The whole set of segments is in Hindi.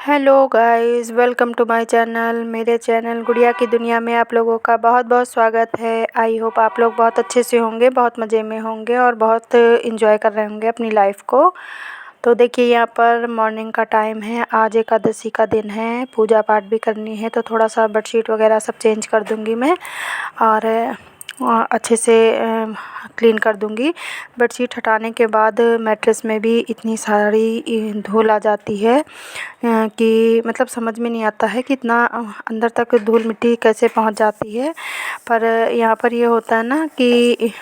Hello guys, welcome to my channel. मेरे चैनल गुड़िया की दुनिया में आप लोगों का बहुत बहुत स्वागत है। आई होप आप लोग बहुत अच्छे से होंगे, बहुत मज़े में होंगे और बहुत इंजॉय कर रहे होंगे अपनी लाइफ को। तो देखिए, यहाँ पर मॉर्निंग का टाइम है, आज एकादशी का दिन है, पूजा पाठ भी करनी है, तो थोड़ा सा बेडशीट वगैरह सब चेंज कर दूँगी मैं और अच्छे से क्लीन कर दूँगी। बेडशीट हटाने के बाद मैट्रेस में भी इतनी सारी धूल आ जाती है कि मतलब समझ में नहीं आता है कि इतना अंदर तक धूल मिट्टी कैसे पहुंच जाती है। पर यहाँ पर ये होता है ना कि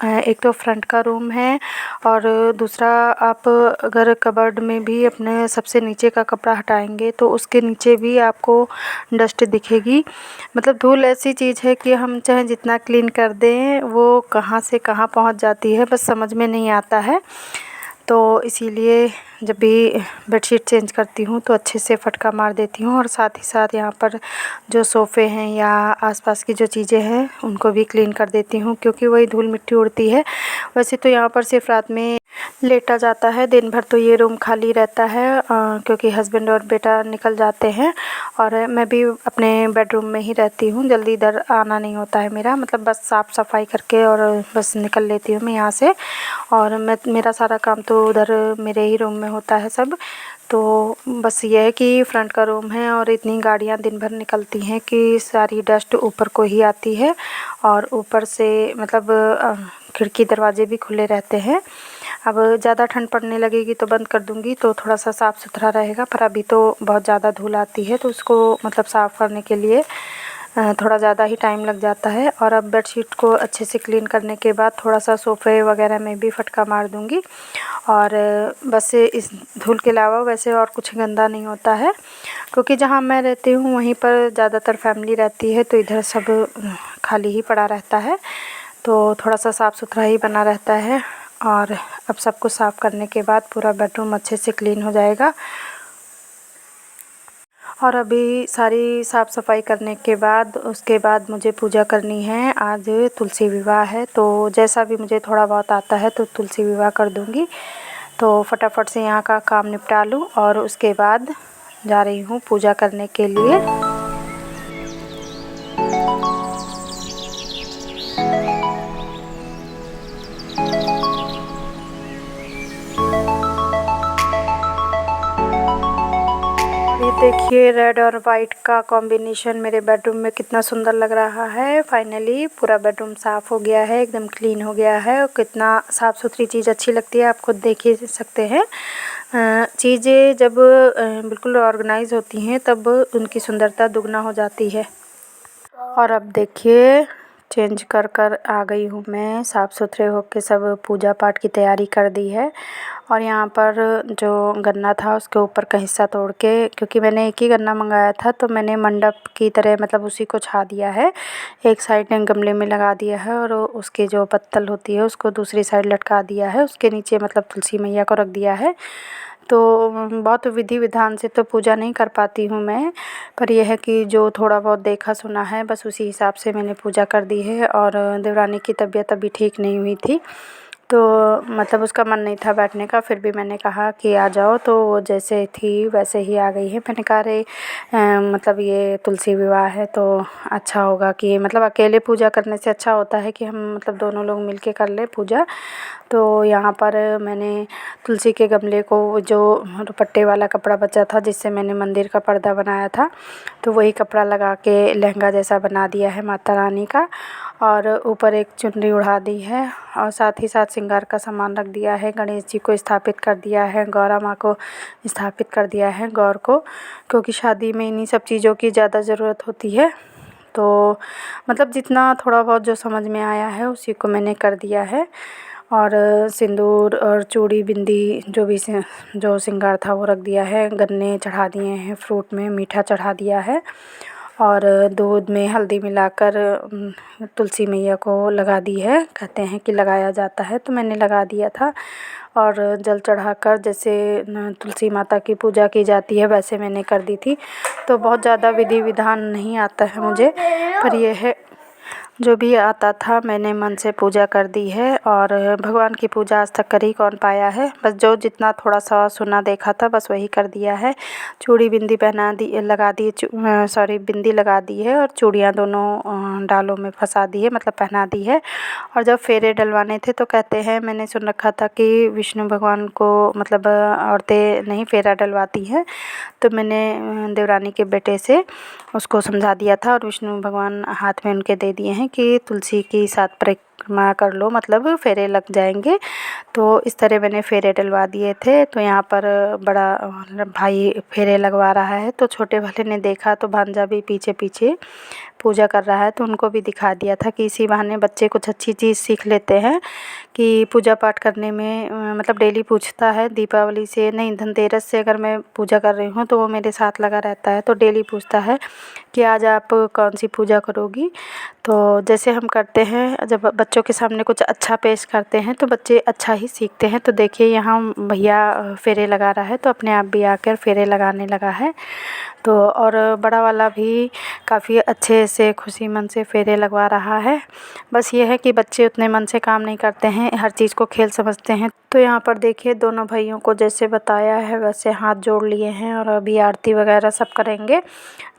एक तो फ्रंट का रूम है और दूसरा आप अगर कबर्ड में भी अपने सबसे नीचे का कपड़ा हटाएंगे तो उसके नीचे भी आपको डस्ट दिखेगी। मतलब धूल ऐसी चीज़ है कि हम चाहे जितना क्लीन कर दें वो कहाँ से कहाँ पहुंच जाती है, बस समझ में नहीं आता है। तो इसीलिए जब भी बेडशीट चेंज करती हूँ तो अच्छे से फटका मार देती हूँ और साथ ही साथ यहाँ पर जो सोफ़े हैं या आसपास की जो चीज़ें हैं उनको भी क्लीन कर देती हूँ, क्योंकि वही धूल मिट्टी उड़ती है। वैसे तो यहाँ पर सिर्फ रात में लेटा जाता है, दिन भर तो ये रूम खाली रहता है क्योंकि हस्बैंड और बेटा निकल जाते हैं और मैं भी अपने बेडरूम में ही रहती हूँ। जल्दी इधर आना नहीं होता है मेरा, मतलब बस साफ़ सफाई करके और बस निकल लेती हूँ मैं यहाँ से। और मेरा सारा काम तो उधर मेरे ही रूम में होता है सब। तो बस ये है कि फ्रंट का रूम है और इतनी गाड़ियाँ दिन भर निकलती हैं कि सारी डस्ट ऊपर को ही आती है और ऊपर से मतलब खिड़की दरवाजे भी खुले रहते हैं। अब ज़्यादा ठंड पड़ने लगेगी तो बंद कर दूँगी तो थोड़ा सा साफ़ सुथरा रहेगा, पर अभी तो बहुत ज़्यादा धूल आती है तो उसको मतलब साफ़ करने के लिए थोड़ा ज़्यादा ही टाइम लग जाता है। और अब बेडशीट को अच्छे से क्लीन करने के बाद थोड़ा सा सोफ़े वगैरह में भी फटका मार दूँगी और बस इस धूल के अलावा वैसे और कुछ गंदा नहीं होता है, क्योंकि जहाँ मैं रहती हूँ वहीं पर ज़्यादातर फैमिली रहती है तो इधर सब खाली ही पड़ा रहता है, तो थोड़ा सा साफ़ सुथरा ही बना रहता है। और अब सब कुछ साफ़ करने के बाद पूरा बेडरूम अच्छे से क्लीन हो जाएगा। और अभी सारी साफ़ सफाई करने के बाद उसके बाद मुझे पूजा करनी है। आज तुलसी विवाह है तो जैसा भी मुझे थोड़ा बहुत आता है तो तुलसी विवाह कर दूँगी। तो फटाफट से यहाँ का काम निपटा लूँ और उसके बाद जा रही हूँ पूजा करने के लिए। ये देखिए, रेड और वाइट का कॉम्बिनेशन मेरे बेडरूम में कितना सुंदर लग रहा है। फाइनली पूरा बेडरूम साफ़ हो गया है, एकदम क्लीन हो गया है और कितना साफ़ सुथरी चीज़ अच्छी लगती है, आप खुद देख ही सकते हैं। चीज़ें जब बिल्कुल ऑर्गेनाइज होती हैं तब उनकी सुंदरता दुगना हो जाती है। और अब देखिए, चेंज कर कर आ गई हूँ मैं, साफ़ सुथरे होके सब पूजा पाठ की तैयारी कर दी है। और यहाँ पर जो गन्ना था उसके ऊपर का हिस्सा तोड़ के, क्योंकि मैंने एक ही गन्ना मंगाया था तो मैंने मंडप की तरह मतलब उसी को छा दिया है। एक साइड में गमले में लगा दिया है और उसकी जो पत्तल होती है उसको दूसरी साइड लटका दिया है, उसके नीचे मतलब तुलसी मैया को रख दिया है। तो बहुत विधि विधान से तो पूजा नहीं कर पाती हूँ मैं, पर यह है कि जो थोड़ा बहुत देखा सुना है बस उसी हिसाब से मैंने पूजा कर दी है। और देवरानी की तबीयत अभी ठीक नहीं हुई थी तो मतलब उसका मन नहीं था बैठने का, फिर भी मैंने कहा कि आ जाओ, तो वो जैसे थी वैसे ही आ गई है। मैंने कहा अरे मतलब ये तुलसी विवाह है तो अच्छा होगा कि मतलब अकेले पूजा करने से अच्छा होता है कि हम मतलब दोनों लोग मिलके कर लें पूजा। तो यहाँ पर मैंने तुलसी के गमले को जो दुपट्टे वाला कपड़ा बचा था जिससे मैंने मंदिर का पर्दा बनाया था तो वही कपड़ा लगा के लहंगा जैसा बना दिया है माता रानी का, और ऊपर एक चुनरी उड़ा दी है और साथ ही साथ श्रृंगार का सामान रख दिया है। गणेश जी को स्थापित कर दिया है, गौरा माँ को स्थापित कर दिया है, गौर को, क्योंकि शादी में इन्हीं सब चीज़ों की ज़्यादा ज़रूरत होती है। तो मतलब जितना थोड़ा बहुत जो समझ में आया है उसी को मैंने कर दिया है। और सिंदूर और चूड़ी बिंदी जो भी जो श्रृंगार था वो रख दिया है, गन्ने चढ़ा दिए हैं, फ्रूट में मीठा चढ़ा दिया है और दूध में हल्दी मिलाकर तुलसी मैया को लगा दी है। कहते हैं कि लगाया जाता है तो मैंने लगा दिया था। और जल चढ़ाकर जैसे तुलसी माता की पूजा की जाती है वैसे मैंने कर दी थी। तो बहुत ज़्यादा विधि विधान नहीं आता है मुझे, पर यह है जो भी आता था मैंने मन से पूजा कर दी है और भगवान की पूजा आज तक कर ही कौन पाया है। बस जो जितना थोड़ा सा सुना देखा था बस वही कर दिया है। चूड़ी बिंदी पहना दी, लगा दी, सॉरी बिंदी लगा दी है और चूड़ियाँ दोनों डालों में फंसा दी है, मतलब पहना दी है। और जब फेरे डलवाने थे तो कहते हैं, मैंने सुन रखा था कि विष्णु भगवान को मतलब औरतें नहीं फेरा डलवाती हैं, तो मैंने देवरानी के बेटे से उसको समझा दिया था और विष्णु भगवान हाथ में उनके दे दिए हैं कि तुलसी की 7 परिक्रमा कर लो, मतलब फेरे लग जाएंगे। तो इस तरह मैंने फेरे डलवा दिए थे। तो यहाँ पर बड़ा भाई फेरे लगवा रहा है, तो छोटे वाले ने देखा तो भांजा भी पीछे पीछे पूजा कर रहा है, तो उनको भी दिखा दिया था कि इसी बहाने बच्चे कुछ अच्छी चीज़ सीख लेते हैं कि पूजा पाठ करने में मतलब डेली पूछता है। दीपावली से नहीं, धनतेरस से अगर मैं पूजा कर रही हूँ तो वो मेरे साथ लगा रहता है, तो डेली पूछता है कि आज आप कौन सी पूजा करोगी। तो जैसे हम करते हैं, जब बच्चों के सामने कुछ अच्छा पेश करते हैं तो बच्चे अच्छा ही सीखते हैं। तो देखिए यहाँ भैया फेरे लगा रहा है, तो अपने आप भी आकर फेरे लगाने लगा है। तो और बड़ा वाला भी काफ़ी अच्छे से खुशी मन से फेरे लगवा रहा है। बस ये है कि बच्चे उतने मन से काम नहीं करते हैं, हर चीज़ को खेल समझते हैं। तो यहाँ पर देखिए दोनों भाइयों को जैसे बताया है वैसे हाथ जोड़ लिए हैं और अभी आरती वगैरह सब करेंगे।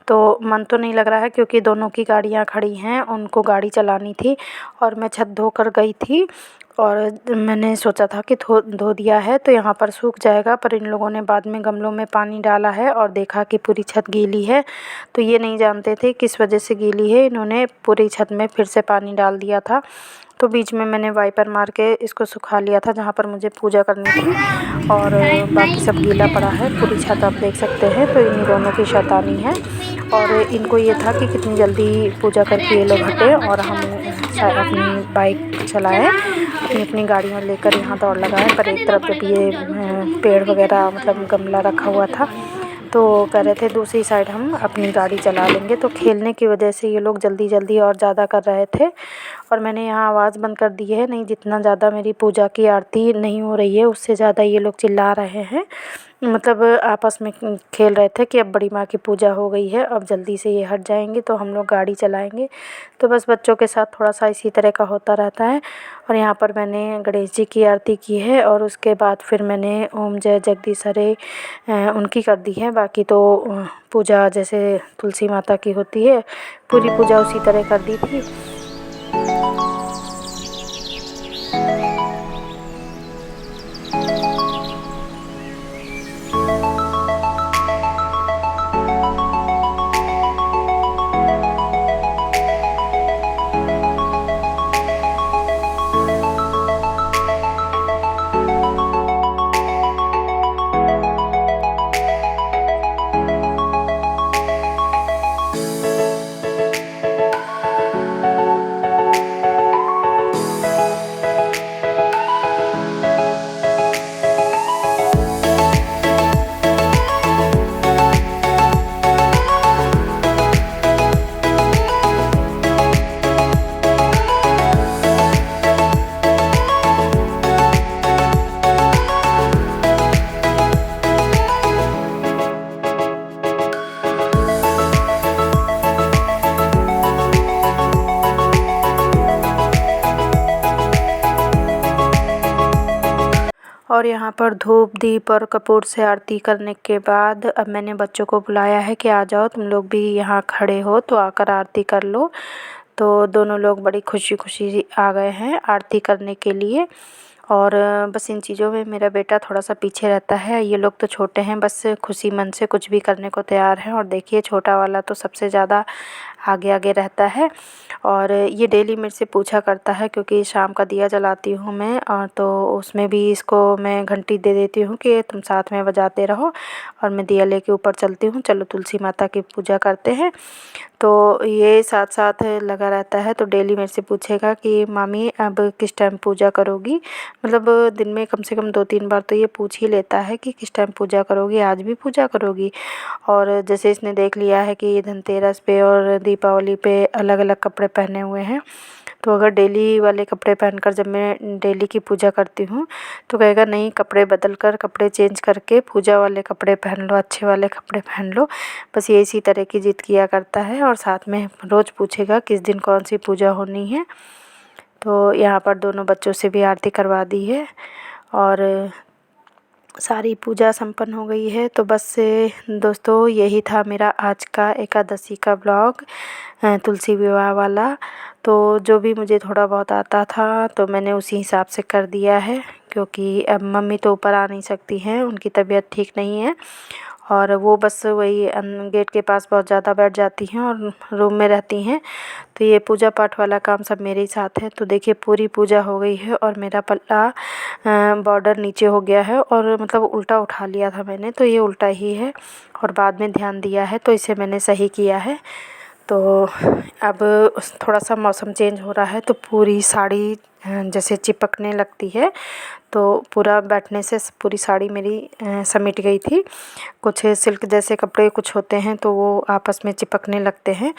तो मन तो नहीं लग रहा है क्योंकि दोनों की गाड़ियाँ खड़ी हैं, उनको गाड़ी चलानी थी और मैं छत धोकर गई थी और मैंने सोचा था कि धो दिया है तो यहाँ पर सूख जाएगा, पर इन लोगों ने बाद में गमलों में पानी डाला है और देखा कि पूरी छत गीली है। तो ये नहीं जानते थे किस वजह से गीली है, इन्होंने पूरी छत में फिर से पानी डाल दिया था। तो बीच में मैंने वाइपर मार के इसको सुखा लिया था जहाँ पर मुझे पूजा करनी थी, और बाकी सब गीला पड़ा है, पूरी छत आप देख सकते हैं। तो इन्हीं दोनों की शैतानी है और इनको ये था कि कितनी जल्दी पूजा करके ये लोग हटे और हम अपनी बाइक चलाएं, अपनी अपनी गाड़ियाँ लेकर यहाँ दौड़ लगाएं। पर एक तरफ जब ये पेड़ वगैरह मतलब गमला रखा हुआ था तो कह रहे थे दूसरी साइड हम अपनी गाड़ी चला लेंगे। तो खेलने की वजह से ये लोग जल्दी जल्दी और ज़्यादा कर रहे थे और मैंने यहाँ आवाज़ बंद कर दी है, नहीं जितना ज़्यादा मेरी पूजा की आरती नहीं हो रही है उससे ज़्यादा ये लोग चिल्ला रहे हैं। मतलब आपस में खेल रहे थे कि अब बड़ी माँ की पूजा हो गई है, अब जल्दी से ये हट जाएंगे तो हम लोग गाड़ी चलाएंगे। तो बस बच्चों के साथ थोड़ा सा इसी तरह का होता रहता है। और यहाँ पर मैंने गणेश जी की आरती की है और उसके बाद फिर मैंने ओम जय जगदीश हरे उनकी कर दी है। बाकी तो पूजा जैसे तुलसी माता की होती है पूरी पूजा उसी तरह कर दी थी। और यहाँ पर धूप दीप और कपूर से आरती करने के बाद अब मैंने बच्चों को बुलाया है कि आ जाओ तुम लोग भी यहाँ खड़े हो तो आकर आरती कर लो। तो दोनों लोग बड़ी खुशी खुशी आ गए हैं आरती करने के लिए। और बस इन चीज़ों में मेरा बेटा थोड़ा सा पीछे रहता है, ये लोग तो छोटे हैं बस खुशी मन से कुछ भी करने को तैयार हैं। और देखिए छोटा वाला तो सबसे ज़्यादा आगे आगे रहता है और ये डेली मेरे से पूछा करता है क्योंकि शाम का दिया जलाती हूँ मैं, और तो उसमें भी इसको मैं घंटी दे देती हूँ कि तुम साथ में बजाते रहो और मैं दिया लेके ऊपर चलती हूँ, चलो तुलसी माता की पूजा करते हैं। तो ये साथ साथ लगा रहता है। तो डेली मेरे से पूछेगा कि मामी अब किस टाइम पूजा करोगी, मतलब दिन में कम से कम 2-3 बार तो ये पूछ ही लेता है कि किस टाइम पूजा करोगी, आज भी पूजा करोगी। और जैसे इसने देख लिया है कि धनतेरस पे और दीपावली पे अलग अलग कपड़े पहने हुए हैं तो अगर डेली वाले कपड़े पहनकर जब मैं डेली की पूजा करती हूँ तो कहेगा नहीं, कपड़े बदल कर, कपड़े चेंज करके पूजा वाले कपड़े पहन लो, अच्छे वाले कपड़े पहन लो। बस ये इसी तरह की ज़िद किया करता है और साथ में रोज़ पूछेगा किस दिन कौन सी पूजा होनी है। तो यहाँ पर दोनों बच्चों से भी आरती करवा दी है और सारी पूजा संपन्न हो गई है। तो बस दोस्तों यही था मेरा आज का एकादशी का ब्लॉग, तुलसी विवाह वाला। तो जो भी मुझे थोड़ा बहुत आता था तो मैंने उसी हिसाब से कर दिया है, क्योंकि अब मम्मी तो ऊपर आ नहीं सकती हैं, उनकी तबीयत ठीक नहीं है और वो बस वही गेट के पास बहुत ज़्यादा बैठ जाती हैं और रूम में रहती हैं। तो ये पूजा पाठ वाला काम सब मेरे ही साथ है। तो देखिए पूरी पूजा हो गई है और मेरा पल्ला बॉर्डर नीचे हो गया है और मतलब उल्टा उठा लिया था मैंने, तो ये उल्टा ही है और बाद में ध्यान दिया है तो इसे मैंने सही किया है। तो अब थोड़ा सा मौसम चेंज हो रहा है तो पूरी साड़ी जैसे चिपकने लगती है, तो पूरा बैठने से पूरी साड़ी मेरी समिट गई थी। कुछ सिल्क जैसे कपड़े कुछ होते हैं तो वो आपस में चिपकने लगते हैं,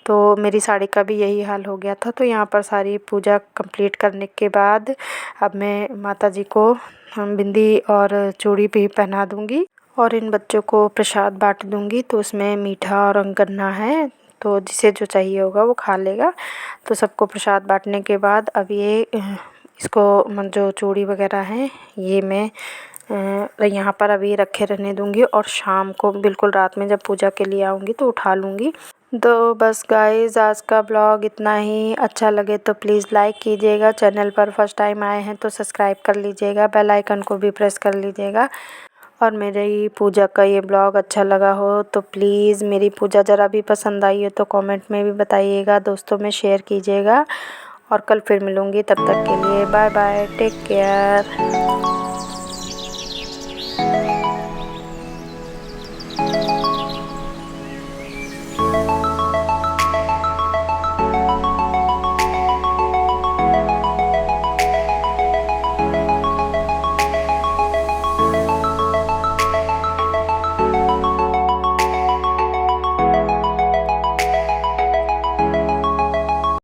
तो मेरी साड़ी का भी यही हाल हो गया था। तो यहाँ पर सारी पूजा कंप्लीट करने के बाद अब मैं माता जी को बिंदी और चूड़ी भी पहना दूँगी और इन बच्चों को प्रसाद बाँट दूँगी। तो उसमें मीठा और गन्ना है, तो जिसे जो चाहिए होगा वो खा लेगा। तो सबको प्रसाद बाँटने के बाद अब ये इसको जो चूड़ी वगैरह हैं ये मैं यहाँ पर अभी रखे रहने दूँगी और शाम को बिल्कुल रात में जब पूजा के लिए आऊँगी तो उठा लूँगी। तो बस गाइस आज का ब्लॉग इतना ही। अच्छा लगे तो प्लीज़ लाइक कीजिएगा, चैनल पर फर्स्ट टाइम आए हैं तो सब्सक्राइब कर लीजिएगा, बेल आइकन को भी प्रेस कर लीजिएगा। और मेरी पूजा का ये ब्लॉग अच्छा लगा हो तो प्लीज़, मेरी पूजा ज़रा भी पसंद आई हो तो कमेंट में भी बताइएगा, दोस्तों में शेयर कीजिएगा। और कल फिर मिलूँगी, तब तक के लिए बाय बाय, टेक केयर।